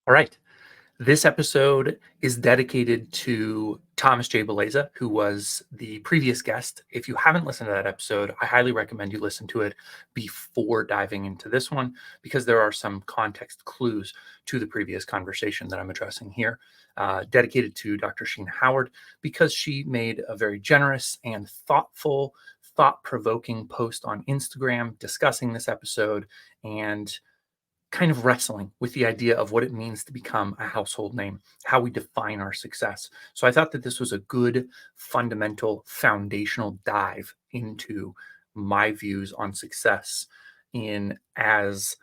All right. This episode is dedicated to Thomas J. Beleza, who was the previous guest. If you haven't listened to that episode, I highly recommend you listen to it before diving into this one, because there are some context clues to the previous conversation that I'm addressing here, dedicated to Dr. Sheen Howard, because she made a very generous and thoughtful, thought-provoking post on Instagram discussing this episode and kind of wrestling with the idea of what it means to become a household name, how we define our success. So I thought that this was a good, fundamental, foundational dive into my views on success in as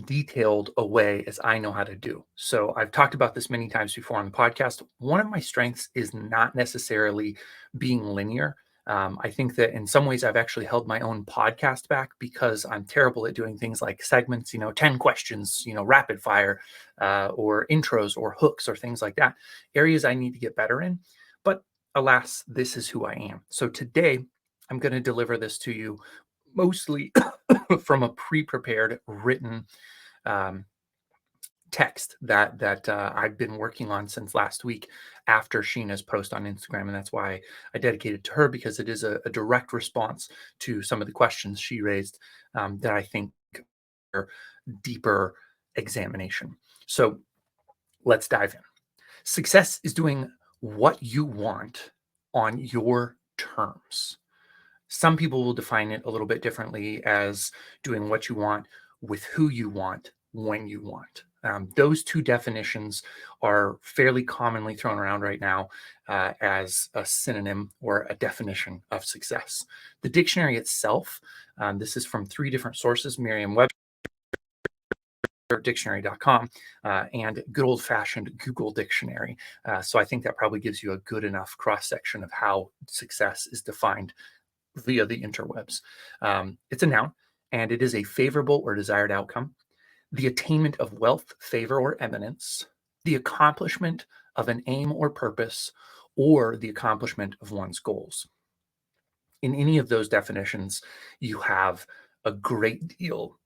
detailed a way as I know how to do. So I've talked about this many times before on the podcast. One of my strengths is not necessarily being linear. I think that in some ways I've actually held my own podcast back because I'm terrible at doing things like segments, 10 questions, rapid fire, or intros or hooks or things like that, areas I need to get better in. But alas, this is who I am. So today I'm going to deliver this to you mostly from a pre-prepared written um, text that I've been working on since last week after Sheena's post on Instagram, and that's why I dedicated it to her, because it is a direct response to some of the questions she raised that I think are deeper examination. So let's dive in. Success is doing what you want on your terms. Some people will define it a little bit differently as doing what you want with who you want when you want. Those two definitions are fairly commonly thrown around right now as a synonym or a definition of success. The dictionary itself, this is from three different sources: Merriam-Webster, dictionary.com, and good old-fashioned Google Dictionary. So I think that probably gives you a good enough cross-section of how success is defined via the interwebs. It's a noun, and it is a favorable or desired outcome, the attainment of wealth, favor, or eminence, the accomplishment of an aim or purpose, or the accomplishment of one's goals. In any of those definitions, you have a great deal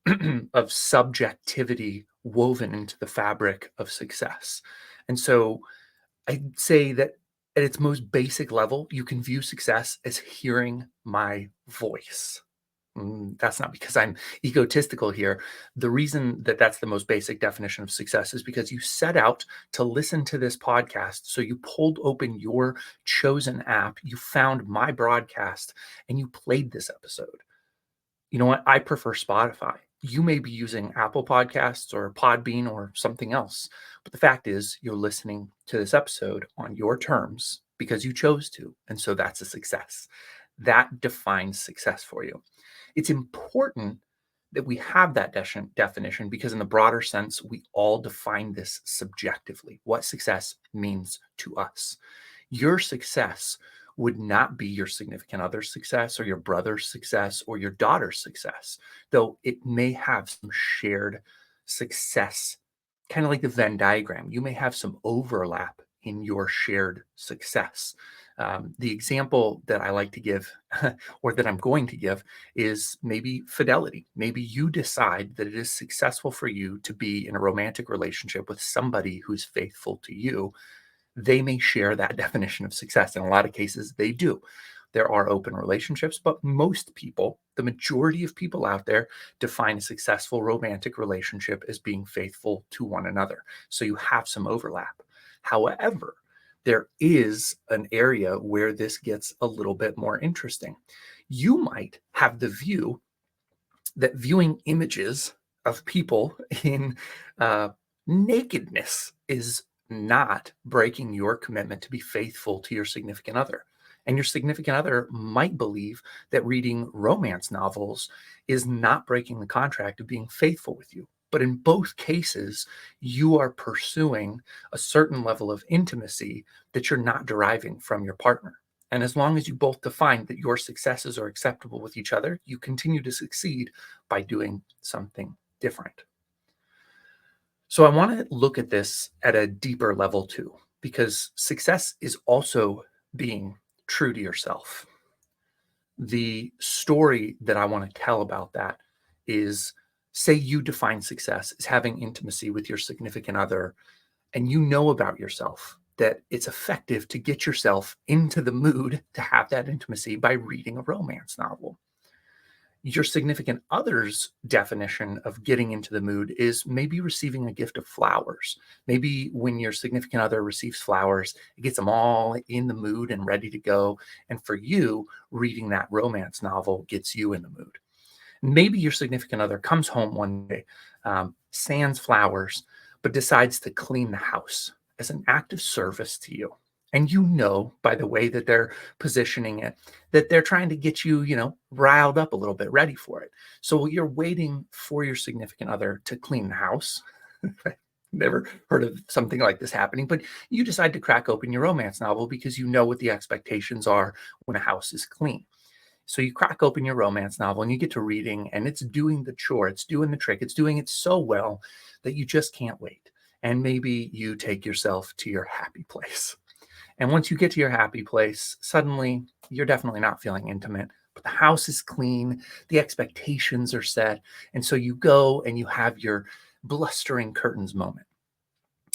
of subjectivity woven into the fabric of success. And so I'd say that at its most basic level, you can view success as hearing my voice. That's not because I'm egotistical here. The reason that that's the most basic definition of success is because you set out to listen to this podcast. So you pulled open your chosen app, you found my broadcast, and you played this episode. You know what? I prefer Spotify. You may be using Apple Podcasts or Podbean or something else. But the fact is, you're listening to this episode on your terms because you chose to. And so that's a success. That defines success for you. It's important that we have that definition because, in the broader sense, we all define this subjectively, what success means to us. Your success would not be your significant other's success or your brother's success or your daughter's success, though it may have some shared success, kind of like the Venn diagram. You may have some overlap in your shared success. The example that I like to give, or that I'm going to give, is maybe fidelity. Maybe you decide that it is successful for you to be in a romantic relationship with somebody who's faithful to you. They may share that definition of success. In a lot of cases, they do. There are open relationships, but most people, the majority of people out there, define a successful romantic relationship as being faithful to one another. So you have some overlap. However, there is an area where this gets a little bit more interesting. You might have the view that viewing images of people in nakedness is not breaking your commitment to be faithful to your significant other. And your significant other might believe that reading romance novels is not breaking the contract of being faithful with you. But in both cases, you are pursuing a certain level of intimacy that you're not deriving from your partner. And as long as you both define that your successes are acceptable with each other, you continue to succeed by doing something different. So I want to look at this at a deeper level too, because success is also being true to yourself. The story that I want to tell about that is Say you define success as having intimacy with your significant other, and you know about yourself that it's effective to get yourself into the mood to have that intimacy by reading a romance novel. Your significant other's definition of getting into the mood is maybe receiving a gift of flowers. Maybe when your significant other receives flowers, it gets them all in the mood and ready to go. And for you, reading that romance novel gets you in the mood. Maybe your significant other comes home one day, sands flowers, but decides to clean the house as an act of service to you. And you know, by the way that they're positioning it, that they're trying to get you, riled up a little bit, ready for it. So you're waiting for your significant other to clean the house. Never heard of something like this happening, but you decide to crack open your romance novel because you know what the expectations are when a house is clean. So you crack open your romance novel and you get to reading, and it's doing the chore, it's doing the trick, it's doing it so well that you just can't wait. And maybe you take yourself to your happy place. And once you get to your happy place, suddenly you're definitely not feeling intimate, but the house is clean, the expectations are set. And so you go and you have your blustering curtains moment.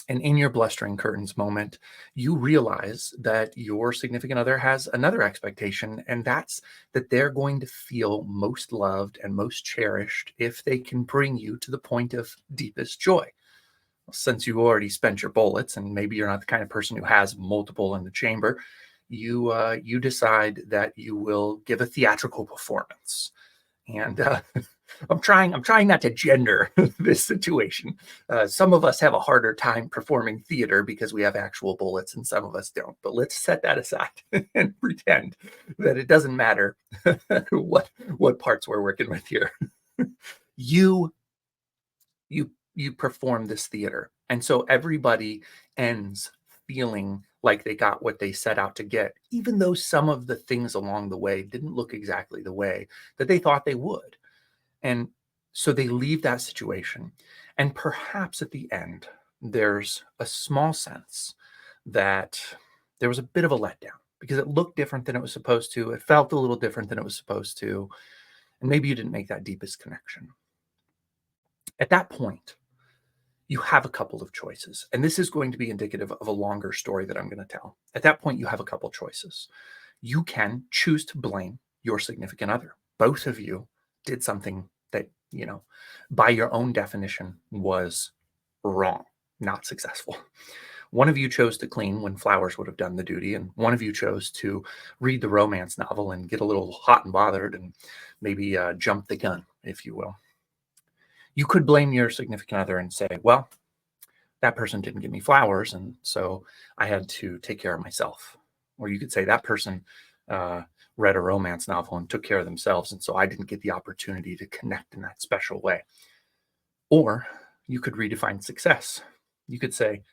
And in your blustering curtains moment, you realize that your significant other has another expectation, and that's that they're going to feel most loved and most cherished if they can bring you to the point of deepest joy. Since you already spent your bullets, and maybe you're not the kind of person who has multiple in the chamber, you decide that you will give a theatrical performance. And I'm trying not to gender this situation. Some of us have a harder time performing theater because we have actual bullets, and some of us don't. But let's set that aside and pretend that it doesn't matter what parts we're working with here. you you perform this theater, and so everybody ends feeling like they got what they set out to get, even though some of the things along the way didn't look exactly the way that they thought they would. And so they leave that situation. And perhaps at the end, there's a small sense that there was a bit of a letdown because it looked different than it was supposed to. It felt a little different than it was supposed to. And maybe you didn't make that deepest connection. At that point, you have a couple of choices. And this is going to be indicative of a longer story that I'm going to tell. At that point, you have a couple choices. You can choose to blame your significant other. Both of you did something that, by your own definition was wrong, not successful. One of you chose to clean when flowers would have done the duty, and one of you chose to read the romance novel and get a little hot and bothered and maybe jump the gun, if you will. You could blame your significant other and say, well, that person didn't give me flowers, and so I had to take care of myself. Or you could say that person read a romance novel and took care of themselves, and so I didn't get the opportunity to connect in that special way. Or you could redefine success. You could say,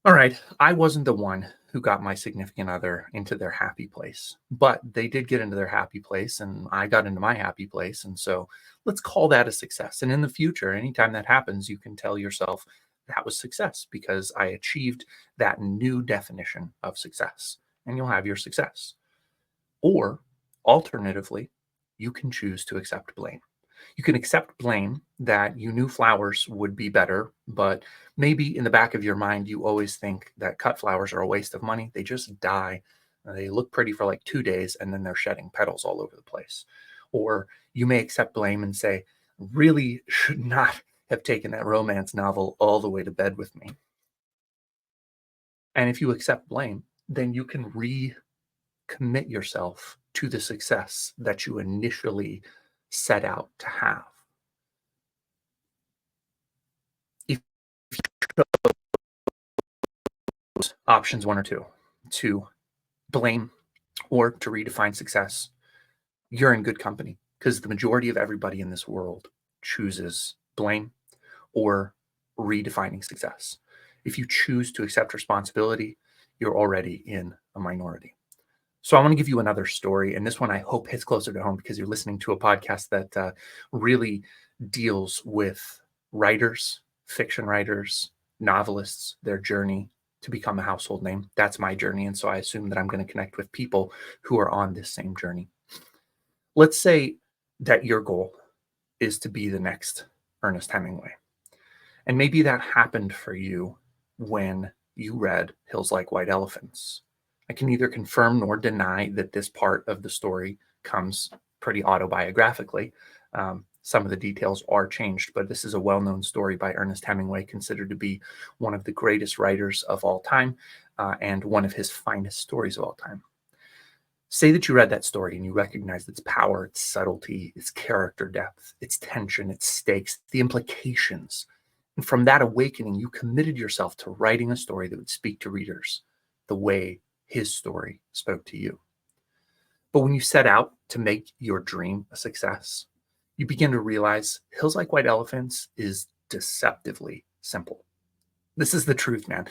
all right, I wasn't the one who got my significant other into their happy place, but they did get into their happy place and I got into my happy place. And so let's call that a success. And in the future, anytime that happens, you can tell yourself that was success because I achieved that new definition of success, and you'll have your success. Or alternatively, you can choose to accept blame. You can accept blame that you knew flowers would be better, but maybe in the back of your mind, you always think that cut flowers are a waste of money. They just die. They look pretty for like 2 days and then they're shedding petals all over the place. Or you may accept blame and say, really should not have taken that romance novel all the way to bed with me. And if you accept blame, then you can recommit yourself to the success that you initially set out to have. If options one or two, to blame or to redefine success, you're in good company because the majority of everybody in this world chooses blame or redefining success. If you choose to accept responsibility, you're already in a minority. So I want to give you another story, and this one I hope hits closer to home because you're listening to a podcast that really deals with writers, fiction writers, novelists, their journey to become a household name. That's my journey, and so I assume that I'm going to connect with people who are on this same journey. Let's say that your goal is to be the next Ernest Hemingway. And maybe that happened for you when you read Hills Like White Elephants. I can neither confirm nor deny that this part of the story comes pretty autobiographically. Some of the details are changed, but this is a well-known story by Ernest Hemingway, considered to be one of the greatest writers of all time, and one of his finest stories of all time. Say that you read that story and you recognize its power, its subtlety, its character depth, its tension, its stakes, the implications. And from that awakening, you committed yourself to writing a story that would speak to readers the way his story spoke to you. But when you set out to make your dream a success, you begin to realize Hills Like White Elephants is deceptively simple. This is the truth, man.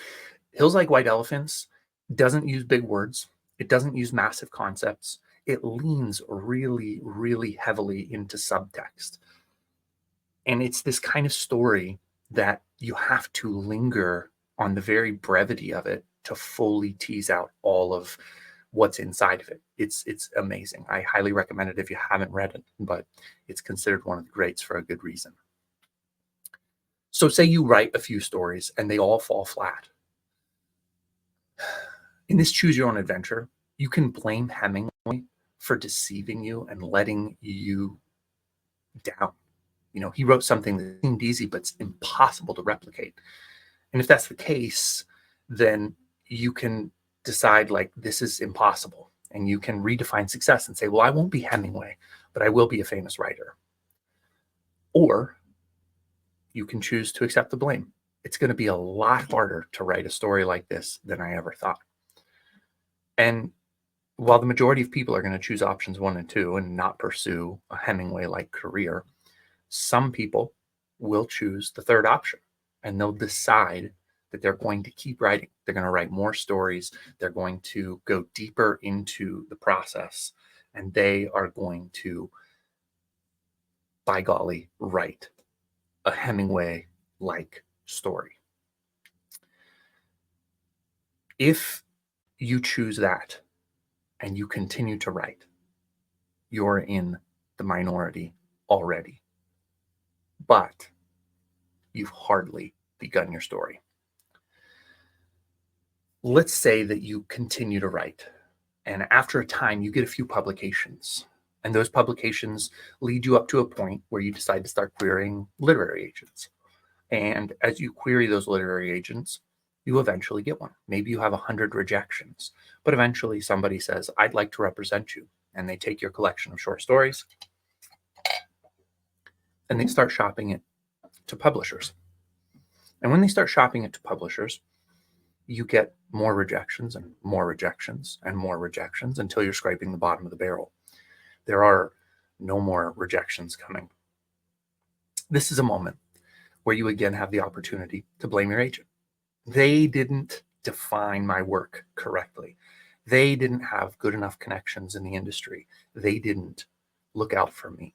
Hills Like White Elephants doesn't use big words. It doesn't use massive concepts. It leans really, really heavily into subtext. And it's this kind of story that you have to linger on the very brevity of it to fully tease out all of what's inside of it. It's amazing. I highly recommend it if you haven't read it, but it's considered one of the greats for a good reason. So say you write a few stories and they all fall flat. In this choose your own adventure, you can blame Hemingway for deceiving you and letting you down. You know, he wrote something that seemed easy, but it's impossible to replicate. And if that's the case, then you can decide, like, this is impossible. And you can redefine success and say, well, I won't be Hemingway, but I will be a famous writer. Or you can choose to accept the blame. It's going to be a lot harder to write a story like this than I ever thought. And while the majority of people are going to choose options 1 and 2 and not pursue a Hemingway-like career, some people will choose the third option, and they'll decide that they're going to keep writing. They're going to write more stories. They're going to go deeper into the process, and they are going to, by golly, write a Hemingway-like story. If you choose that and you continue to write, you're in the minority already. But you've hardly begun your story. Let's say that you continue to write, and after a time you get a few publications, and those publications lead you up to a point where you decide to start querying literary agents. And as you query those literary agents, you eventually get one. Maybe you have 100 rejections, but eventually somebody says, I'd like to represent you. And they take your collection of short stories and they start shopping it to publishers. And when they start shopping it to publishers, you get more rejections and more rejections and more rejections until you're scraping the bottom of the barrel. There are no more rejections coming. This is a moment where you again have the opportunity to blame your agent. They didn't define my work correctly. They didn't have good enough connections in the industry. They didn't look out for me.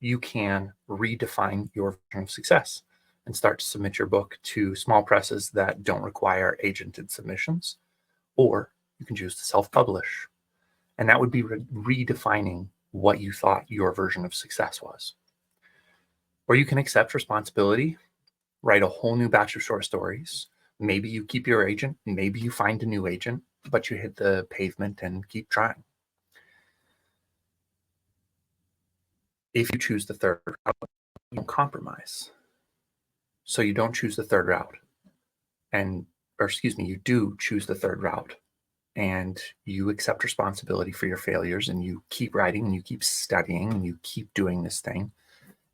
You can redefine your version of success and start to submit your book to small presses that don't require agented submissions, or you can choose to self-publish. And that would be redefining what you thought your version of success was. Or you can accept responsibility, write a whole new batch of short stories. Maybe you keep your agent, maybe you find a new agent, but you hit the pavement and keep trying. If you choose the third route, you don't compromise. So you don't choose the third route. You do choose the third route, and you accept responsibility for your failures, and you keep writing, and you keep studying, and you keep doing this thing.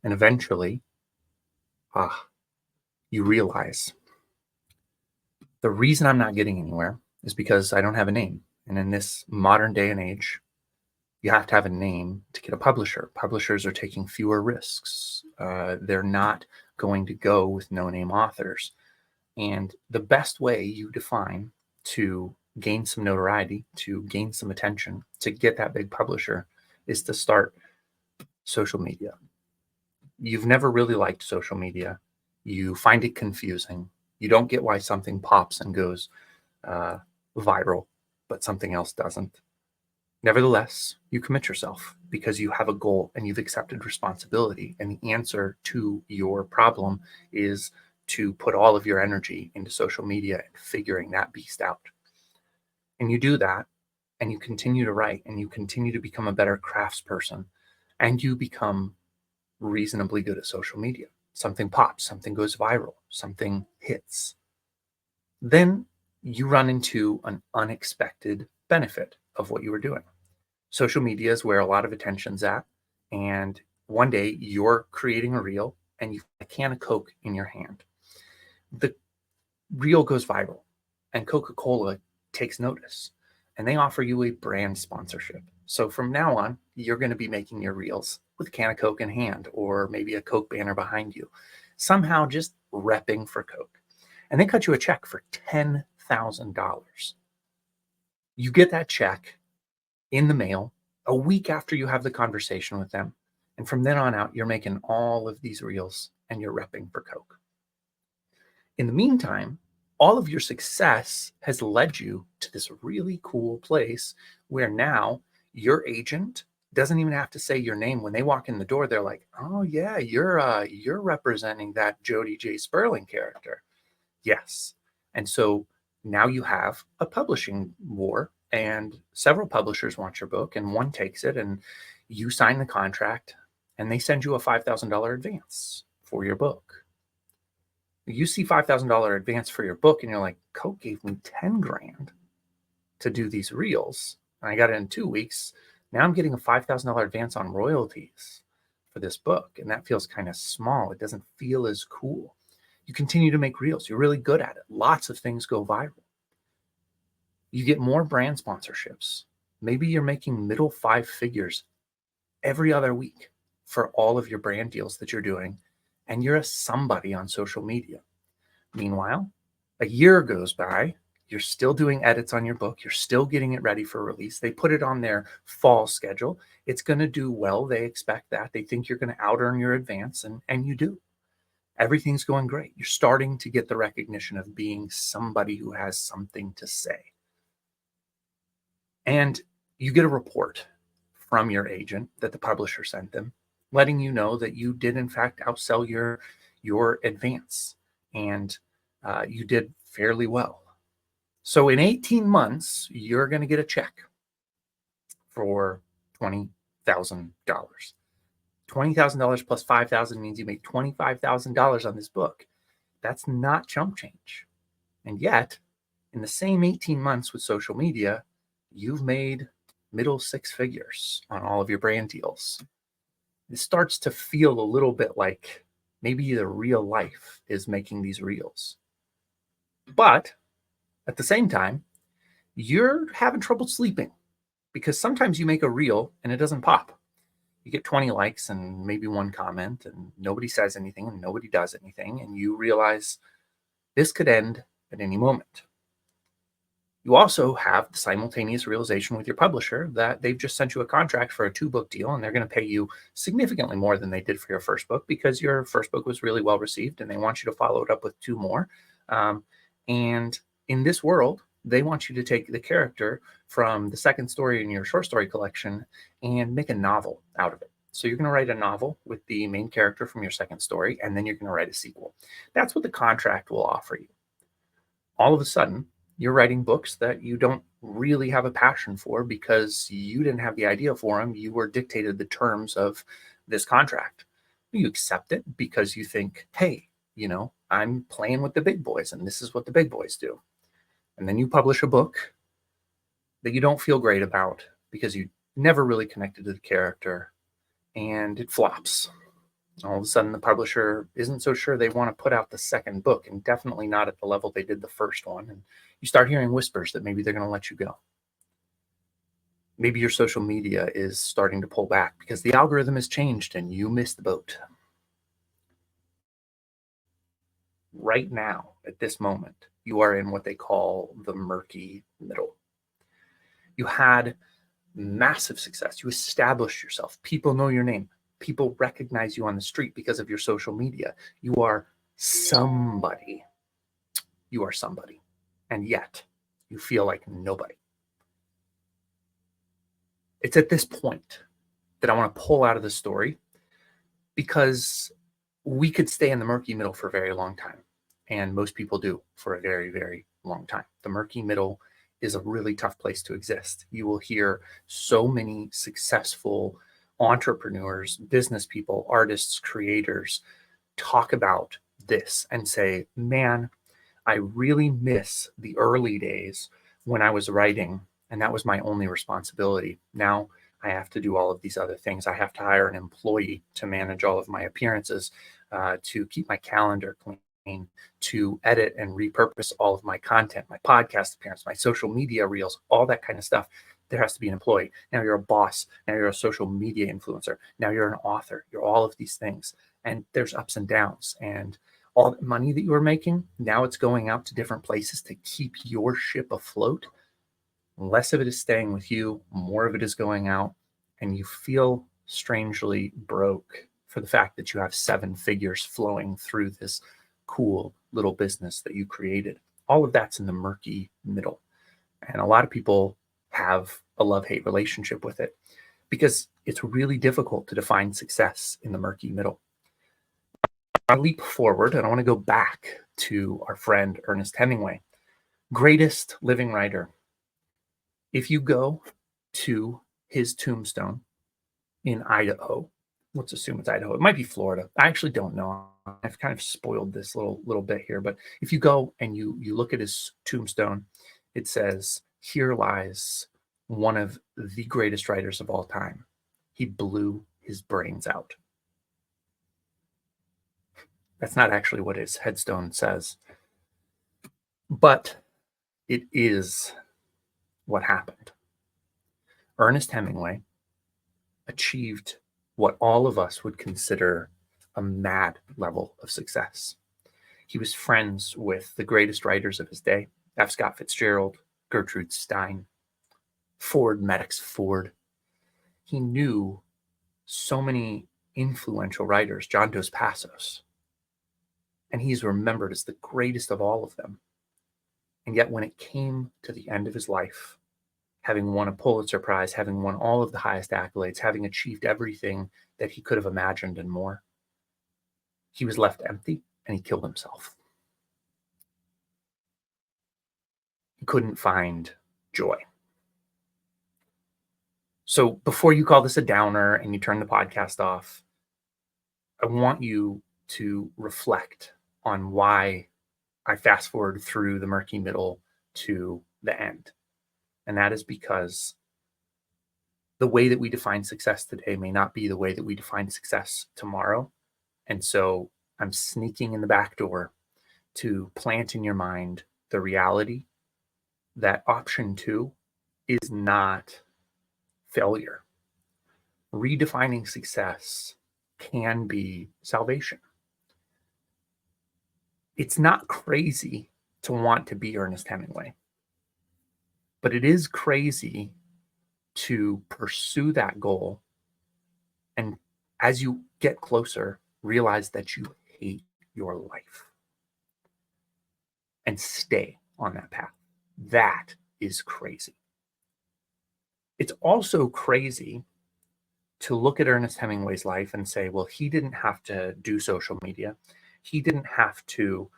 And eventually, you realize the reason I'm not getting anywhere is because I don't have a name. And in this modern day and age, you have to have a name to get a publisher. Publishers are taking fewer risks. They're not going to go with no-name authors. And the best way you define to gain some notoriety, to gain some attention, to get that big publisher is to start social media. You've never really liked social media. You find it confusing. You don't get why something pops and goes viral, but something else doesn't. Nevertheless, you commit yourself because you have a goal and you've accepted responsibility. And the answer to your problem is to put all of your energy into social media and figuring that beast out. And you do that, and you continue to write, and you continue to become a better craftsperson, and you become reasonably good at social media. Something pops, something goes viral, something hits. Then you run into an unexpected benefit of what you were doing. Social media is where a lot of attention's at. And one day you're creating a reel and you have a can of Coke in your hand. The reel goes viral and Coca-Cola takes notice and they offer you a brand sponsorship. So from now on, you're going to be making your reels with a can of Coke in hand or maybe a Coke banner behind you, somehow just repping for Coke. And they cut you a check for $10,000. You get that check in the mail a week after you have the conversation with them. And from then on out, you're making all of these reels and you're repping for Coke. In the meantime, all of your success has led you to this really cool place where now your agent doesn't even have to say your name. When they walk in the door, they're like, oh yeah, you're representing that Jody J. Sperling character. Yes. And so now you have a publishing war and several publishers want your book and one takes it and you sign the contract and they send you a $5,000 advance for your book. You see $5,000 advance for your book and you're like, Coke gave me 10 grand to do these reels and I got it in 2 weeks. Now I'm getting a $5,000 advance on royalties for this book. And that feels kind of small. It doesn't feel as cool. You continue to make reels. You're really good at it. Lots of things go viral. You get more brand sponsorships. Maybe you're making middle 5 figures every other week for all of your brand deals that you're doing, and you're a somebody on social media. Meanwhile, a year goes by, you're still doing edits on your book, you're still getting it ready for release. They put it on their fall schedule. It's going to do well. They expect that. They think you're going to out earn your advance, and you do. Everything's going great. You're starting to get the recognition of being somebody who has something to say. And you get a report from your agent that the publisher sent them, letting you know that you did in fact outsell your advance and you did fairly well. So in 18 months, you're going to get a check for $20,000. $20,000 plus $5,000 means you made $25,000 on this book. That's not chump change. And yet, in the same 18 months with social media, you've made middle 6 figures on all of your brand deals. It starts to feel a little bit like maybe the real life is making these reels. But at the same time, you're having trouble sleeping because sometimes you make a reel and it doesn't pop. You get 20 likes and maybe one comment and nobody says anything and nobody does anything. And you realize this could end at any moment. You also have the simultaneous realization with your publisher that they've just sent you a contract for a 2-book deal and they're going to pay you significantly more than they did for your first book because your first book was really well received and they want you to follow it up with 2 more. And in this world, they want you to take the character from the second story in your short story collection and make a novel out of it. So you're going to write a novel with the main character from your second story, and then you're going to write a sequel. That's what the contract will offer you. All of a sudden, you're writing books that you don't really have a passion for because you didn't have the idea for them. You were dictated the terms of this contract. You accept it because you think, hey, I'm playing with the big boys and this is what the big boys do. And then you publish a book that you don't feel great about because you never really connected to the character and it flops. All of a sudden, the publisher isn't so sure they want to put out the second book and definitely not at the level they did the first one. And you start hearing whispers that maybe they're going to let you go. Maybe your social media is starting to pull back because the algorithm has changed and you missed the boat. Right now, at this moment, you are in what they call the murky middle. You had massive success. You established yourself. People know your name. People recognize you on the street because of your social media. You are somebody. You are somebody. And yet, you feel like nobody. It's at this point that I want to pull out of the story, because we could stay in the murky middle for a very long time. And most people do for a very, very long time. The murky middle is a really tough place to exist. You will hear so many successful entrepreneurs, business people, artists, creators talk about this and say, man, I really miss the early days when I was writing and that was my only responsibility. Now I have to do all of these other things. I have to hire an employee to manage all of my appearances, to keep my calendar clean, to edit and repurpose all of my content, my podcast appearance, my social media reels, all that kind of stuff. There has to be an employee. Now you're a boss. Now you're a social media influencer. Now you're an author. You're all of these things. And there's ups and downs. And all the money that you were making, now it's going out to different places to keep your ship afloat. Less of it is staying with you, more of it is going out, and you feel strangely broke for the fact that you have 7 figures flowing through this cool little business that you created. All of that's in the murky middle. And a lot of people have a love-hate relationship with it because it's really difficult to define success in the murky middle. I leap forward and I want to go back to our friend Ernest Hemingway, greatest living writer. If you go to his tombstone in Idaho, let's assume it's Idaho. It might be Florida. I actually don't know. I've kind of spoiled this little bit here, but if you go and you look at his tombstone, it says, "Here lies one of the greatest writers of all time. He blew his brains out." That's not actually what his headstone says, but it is what happened. Ernest Hemingway achieved what all of us would consider a mad level of success. He was friends with the greatest writers of his day, F. Scott Fitzgerald, Gertrude Stein, Ford Madox Ford. He knew so many influential writers, John Dos Passos, and he's remembered as the greatest of all of them. And yet when it came to the end of his life, having won a Pulitzer Prize, having won all of the highest accolades, having achieved everything that he could have imagined and more, he was left empty and he killed himself. He couldn't find joy. So before you call this a downer and you turn the podcast off, I want you to reflect on why I fast forward through the murky middle to the end. And that is because the way that we define success today may not be the way that we define success tomorrow. And so I'm sneaking in the back door to plant in your mind the reality that option 2 is not failure. Redefining success can be salvation. It's not crazy to want to be Ernest Hemingway, but it is crazy to pursue that goal. And as you get closer, realize that you hate your life and stay on that path. That is crazy. It's also crazy to look at Ernest Hemingway's life and say, well, he didn't have to do social media. He didn't have to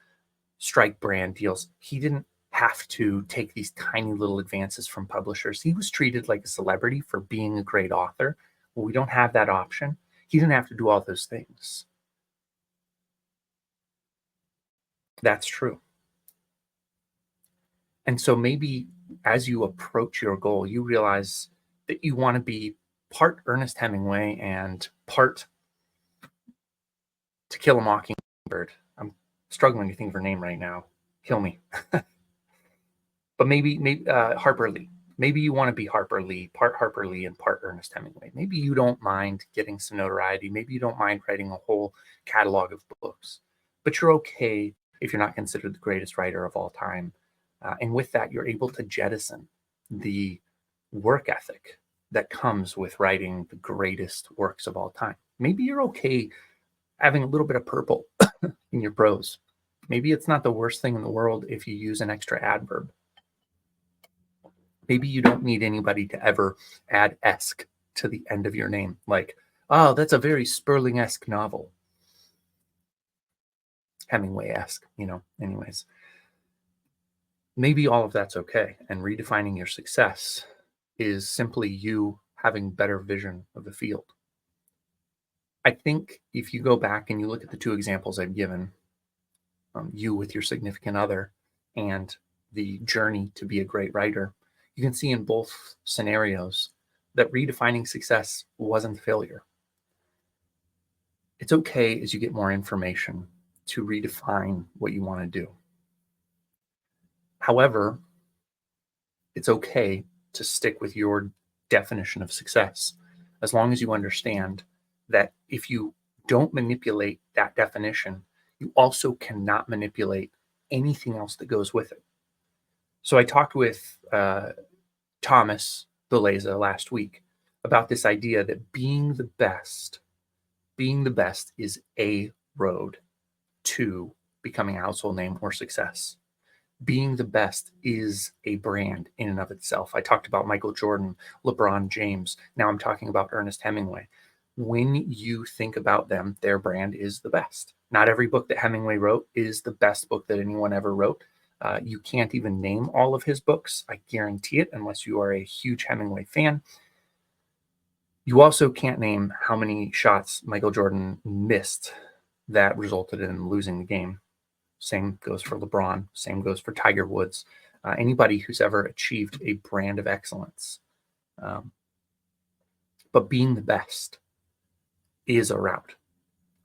strike brand deals. He didn't have to take these tiny little advances from publishers. He was treated like a celebrity for being a great author. Well, we don't have that option. He didn't have to do all those things. That's true. And so maybe as you approach your goal, you realize that you want to be part Ernest Hemingway and part To Kill a Mockingbird. I'm struggling to think of her name right now. Kill me. But maybe Harper Lee. Maybe you want to be Harper Lee and part Ernest Hemingway. Maybe you don't mind getting some notoriety. Maybe you don't mind writing a whole catalog of books. But you're okay if you're not considered the greatest writer of all time. And with that, you're able to jettison the work ethic that comes with writing the greatest works of all time. Maybe you're okay having a little bit of purple in your prose. Maybe it's not the worst thing in the world if you use an extra adverb. Maybe you don't need anybody to ever add esque to the end of your name. Like, oh, that's a very Sperling-esque novel. Hemingway-esque, anyways. Maybe all of that's okay. And redefining your success is simply you having better vision of the field. I think if you go back and you look at the two examples I've given, you with your significant other and the journey to be a great writer, you can see in both scenarios that redefining success wasn't a failure. It's okay as you get more information to redefine what you want to do. However, it's okay to stick with your definition of success as long as you understand that if you don't manipulate that definition, you also cannot manipulate anything else that goes with it. So I talked with Thomas Beleza last week about this idea that being the best is a road to becoming a household name or success. Being the best is a brand in and of itself. I talked about Michael Jordan, LeBron James. Now I'm talking about Ernest Hemingway. When you think about them, their brand is the best. Not every book that Hemingway wrote is the best book that anyone ever wrote. You can't even name all of his books, I guarantee it, unless you are a huge Hemingway fan. You also can't name how many shots Michael Jordan missed that resulted in losing the game. Same goes for LeBron. Same goes for Tiger Woods. Anybody who's ever achieved a brand of excellence. But being the best is a route.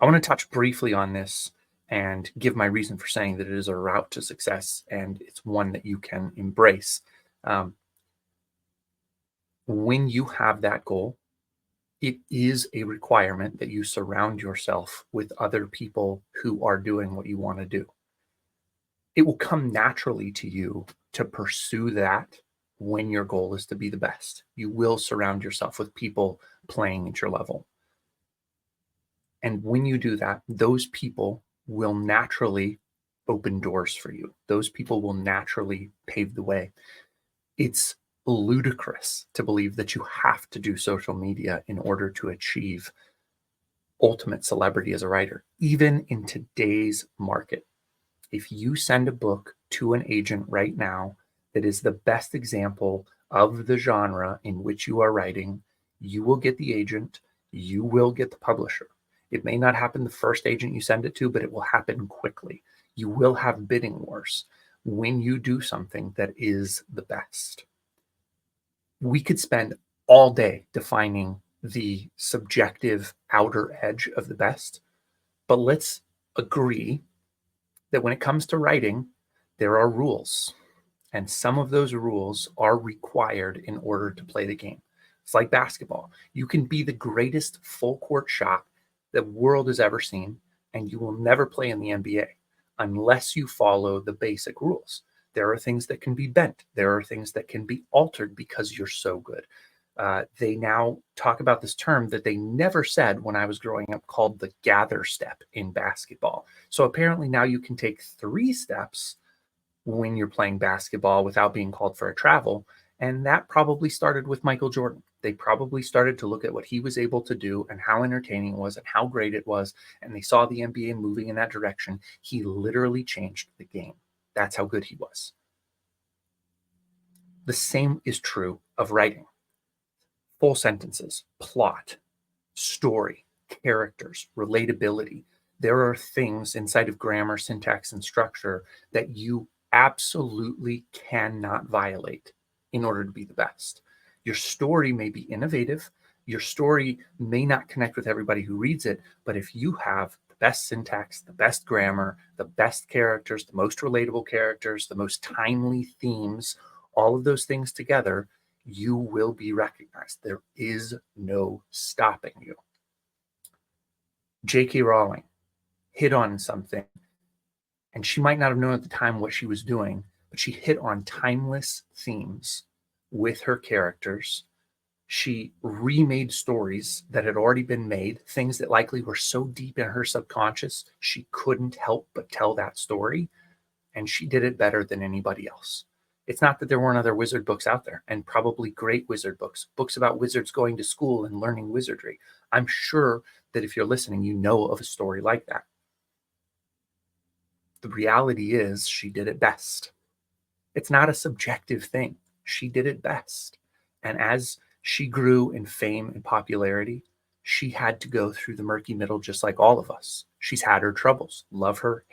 I want to touch briefly on this and give my reason for saying that it is a route to success and it's one that you can embrace. When you have that goal, it is a requirement that you surround yourself with other people who are doing what you want to do. It will come naturally to you to pursue that when your goal is to be the best. You will surround yourself with people playing at your level. And when you do that, those people will naturally open doors for you. Those people will naturally pave the way. It's ludicrous to believe that you have to do social media in order to achieve ultimate celebrity as a writer, even in today's market. If you send a book to an agent right now that is the best example of the genre in which you are writing, you will get the agent, you will get the publisher. It may not happen the first agent you send it to, but it will happen quickly. You will have bidding wars when you do something that is the best. We could spend all day defining the subjective outer edge of the best, but let's agree that when it comes to writing, there are rules. And some of those rules are required in order to play the game. It's like basketball. You can be the greatest full court shot the world has ever seen, and you will never play in the NBA unless you follow the basic rules. There are things that can be bent. There are things that can be altered because you're so good. They now talk about this term that they never said when I was growing up called the gather step in basketball. So apparently now you can take 3 steps when you're playing basketball without being called for a travel. And that probably started with Michael Jordan. They probably started to look at what he was able to do and how entertaining it was and how great it was. And they saw the NBA moving in that direction. He literally changed the game. That's how good he was. The same is true of writing. Full sentences, plot, story, characters, relatability. There are things inside of grammar, syntax, and structure that you absolutely cannot violate in order to be the best. Your story may be innovative. Your story may not connect with everybody who reads it, but if you have the best syntax, the best grammar, the best characters, the most relatable characters, the most timely themes, all of those things together, you will be recognized. There is no stopping you. J.K. Rowling hit on something, and she might not have known at the time what she was doing, but she hit on timeless themes with her characters. She remade stories that had already been made, things that likely were so deep in her subconscious, she couldn't help but tell that story. And she did it better than anybody else. It's not that there weren't other wizard books out there, and probably great wizard books, books about wizards going to school and learning wizardry. I'm sure that if you're listening, you know of a story like that. The reality is she did it best. It's not a subjective thing. She did it best. And as she grew in fame and popularity, she had to go through the murky middle just like all of us. She's had her troubles. Love her,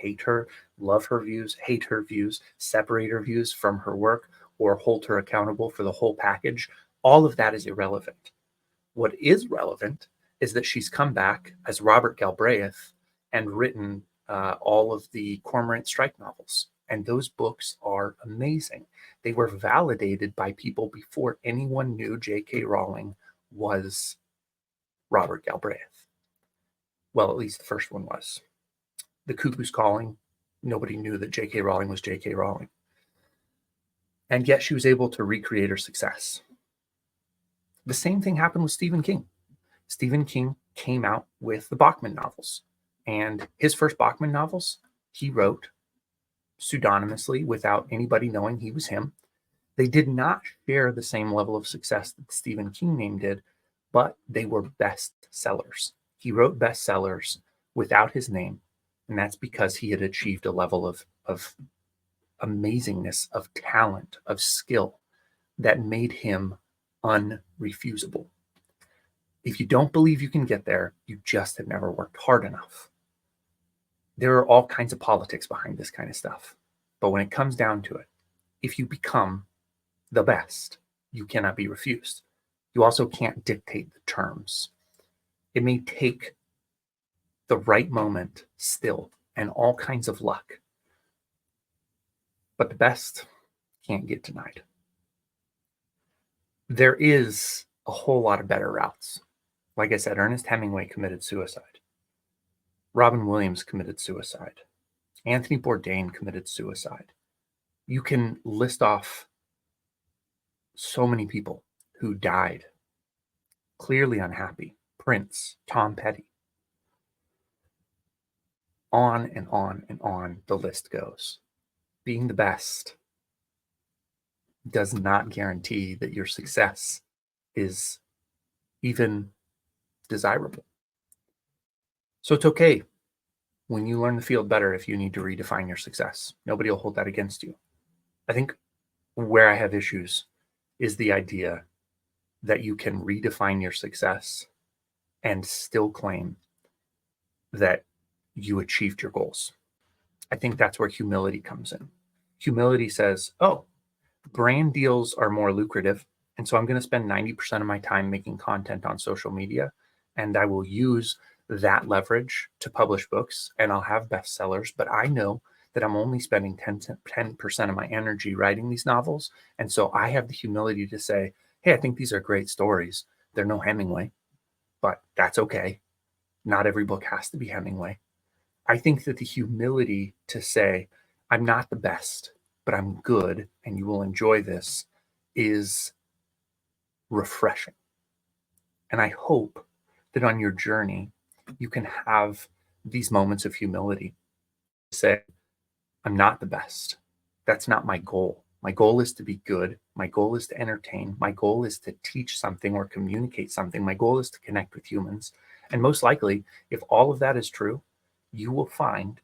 love her views, hate her views, separate her views from her work, or hold her accountable for the whole package. All of that is irrelevant. What is relevant is that she's come back as Robert Galbraith and written all of the Cormorant Strike novels. And those books are amazing. They were validated by people before anyone knew J.K. Rowling was Robert Galbraith. Well, at least the first one was. The Cuckoo's Calling, nobody knew that J.K. Rowling was J.K. Rowling. And yet she was able to recreate her success. The same thing happened with Stephen King. Stephen King came out with the Bachman novels. And his first Bachman novels, he wrote pseudonymously without anybody knowing he was him. They did not share the same level of success that the Stephen King name did, but they were best sellers. He wrote bestsellers without his name, and that's because he had achieved a level of amazingness, of talent, of skill that made him unrefusable. If you don't believe you can get there, you just have never worked hard enough. There are all kinds of politics behind this kind of stuff. But when it comes down to it, if you become the best, you cannot be refused. You also can't dictate the terms. It may take the right moment still and all kinds of luck. But the best can't get denied. There is a whole lot of better routes. Like I said, Ernest Hemingway committed suicide. Robin Williams committed suicide. Anthony Bourdain committed suicide. You can list off so many people who died clearly unhappy. Prince, Tom Petty. On and on and on the list goes. Being the best does not guarantee that your success is even desirable. So it's okay when you learn the field better if you need to redefine your success. Nobody will hold that against you. I think where I have issues is the idea that you can redefine your success and still claim that you achieved your goals. I think that's where humility comes in. Humility says, oh, brand deals are more lucrative. And so I'm going to spend 90% of my time making content on social media. And I will use that leverage to publish books and I'll have bestsellers. But I know that I'm only spending 10% of my energy writing these novels. And so I have the humility to say, hey, I think these are great stories. They're no Hemingway, but that's okay. Not every book has to be Hemingway. I think that the humility to say, I'm not the best, but I'm good and you will enjoy this is refreshing. And I hope that on your journey, you can have these moments of humility. Say, I'm not the best. That's not my goal. My goal is to be good. My goal is to entertain. My goal is to teach something or communicate something. My goal is to connect with humans. And most likely, if all of that is true, you will find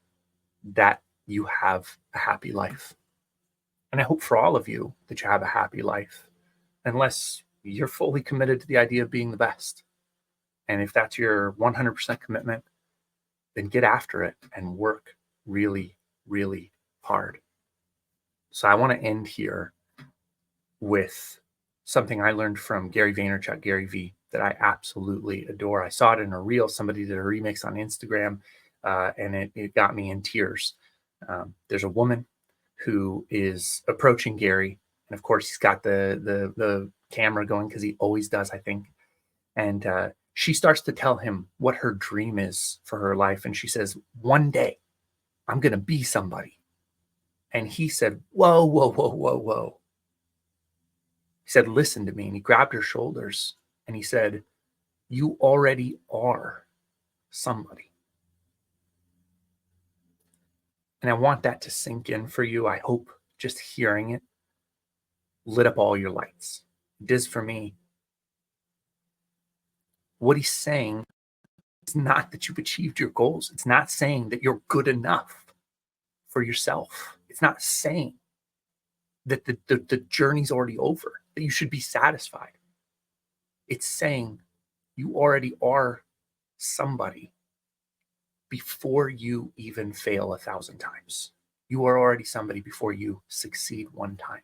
that you have a happy life. And I hope for all of you that you have a happy life, unless you're fully committed to the idea of being the best. And if that's your 100% commitment, then get after it and work really, really hard. So I want to end here with something I learned from Gary Vaynerchuk, Gary V, that I absolutely adore. I saw it in a reel. Somebody did a remix on Instagram, and it got me in tears. There's a woman who is approaching Gary, and of course he's got the camera going because he always does, I think. And she starts to tell him what her dream is for her life, and she says, "One day, I'm gonna be somebody." And he said, "Whoa, whoa, whoa, whoa, whoa." He said, "Listen to me." And he grabbed her shoulders and he said, "You already are somebody." And I want that to sink in for you. I hope just hearing it lit up all your lights. It is for me. What he's saying is not that you've achieved your goals. It's not saying that you're good enough for yourself. It's not saying that the journey's already over, that you should be satisfied. It's saying you already are somebody before you even fail 1,000 times. You are already somebody before you succeed one time.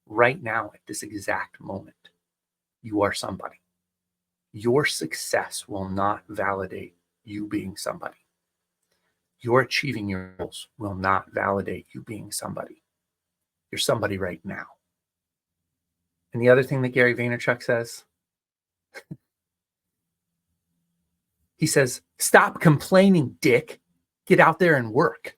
Right now, at this exact moment, you are somebody. Your success will not validate you being somebody. Your achieving your goals will not validate you being somebody. You're somebody right now. And the other thing that Gary Vaynerchuk says, he says, stop complaining, dick. Get out there and work.